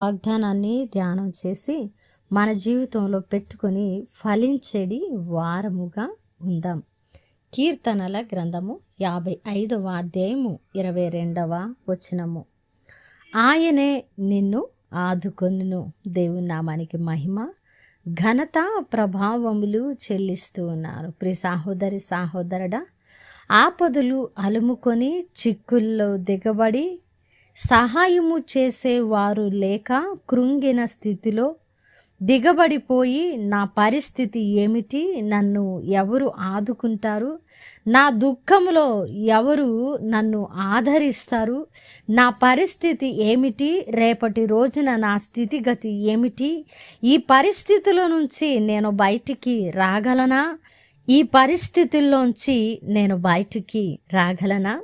వాగ్దానాన్ని ధ్యానం చేసి మన జీవితంలో పెట్టుకొని ఫలించేది వారముగా ఉందాం. కీర్తనల గ్రంథము 55వ అధ్యాయము 22వ వచనము. ఆయనే నిన్ను ఆదుకొనును. దేవుని నామానికి మహిమ ఘనత ప్రభావములు చెల్లిస్తూ ఉన్నారు. ప్రియ సహోదరి సహోదరుడా, ఆపదలు అలుముకొని చిక్కుల్లో దిగబడి సహాయము చేసేవారు లేక కృంగిన స్థితిలో దిగబడిపోయి నా పరిస్థితి ఏమిటి, నన్ను ఎవరు ఆదుకుంటారు, నా దుఃఖంలో ఎవరు నన్ను ఆదరిస్తారు, నా పరిస్థితి ఏమిటి, రేపటి రోజున నా స్థితిగతి ఏమిటి, ఈ పరిస్థితుల నుంచి నేను బయటికి రాగలనా, ఈ పరిస్థితుల్లోంచి నేను బయటికి రాగలనా,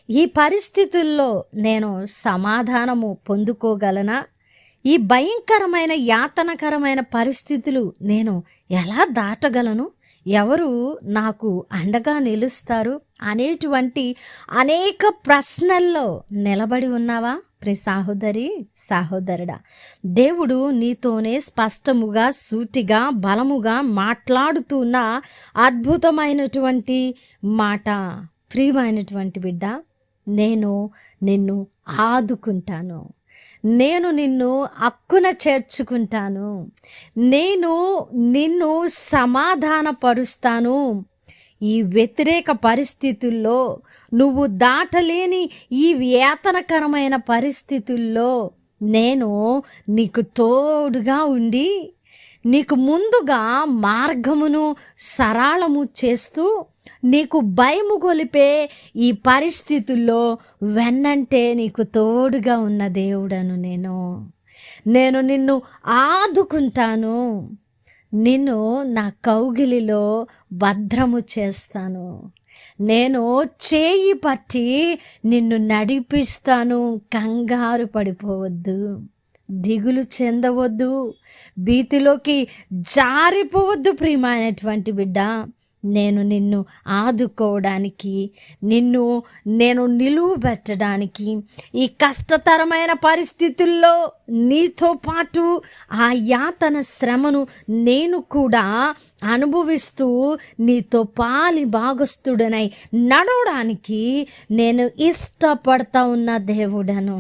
ఈ పరిస్థితుల్లో నేను సమాధానము పొందుకోగలనా, ఈ భయంకరమైన యాతనకరమైన పరిస్థితులు నేను ఎలా దాటగలను, ఎవరు నాకు అండగా నిలుస్తారు అనేటువంటి అనేక ప్రశ్నల్లో నిలబడి ఉన్నావా ప్రియ సహోదరి సహోదరుడా? దేవుడు నీతోనే స్పష్టముగా సూటిగా బలముగా మాట్లాడుతున్న అద్భుతమైనటువంటి మాట. ప్రియమైనటువంటి బిడ్డ, నేను నిన్ను ఆదుకుంటాను, నేను నిన్ను అక్కున చేర్చుకుంటాను, నేను నిన్ను సమాధానపరుస్తాను. ఈ వ్యతిరేక పరిస్థితుల్లో, నువ్వు దాటలేని ఈ వేతనకరమైన పరిస్థితుల్లో నేను నీకు తోడుగా ఉండి నీకు ముందుగా మార్గమును సరళము చేస్తూ నీకు భయము గొలిపే ఈ పరిస్థితుల్లో వెన్నంటే నీకు తోడుగా ఉన్న దేవుడను నేను నిన్ను ఆదుకుంటాను, నిన్ను నా కౌగిలిలో భద్రము చేస్తాను, నేను చేయి పట్టి నిన్ను నడిపిస్తాను. కంగారు పడిపోవద్దు, దిగులు చెందవద్దు, భీతిలోకి జారిపోవద్దు. ప్రియమైనటువంటి బిడ్డ, నేను నిన్ను ఆదుకోవడానికి, నేను నిలువబెట్టడానికి, ఈ కష్టతరమైన పరిస్థితుల్లో నీతో పాటు ఆ యాతన శ్రమను నేను కూడా అనుభవిస్తూ నీతో పాలి భాగస్థుడనై నడవడానికి నేను ఇష్టపడతా ఉన్న దేవుడను.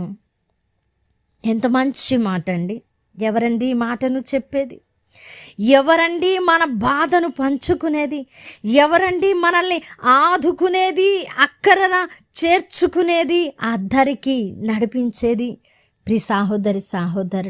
ఎంత మంచి మాట అండి! ఎవరండి ఈ మాటను చెప్పేది? ఎవరండి మన బాధను పంచుకునేది? ఎవరండి మనల్ని ఆదుకునేది, అక్కరన చేర్చుకునేది, అద్దరికి నడిపించేది? ప్రియ సహోదరి సహోదరు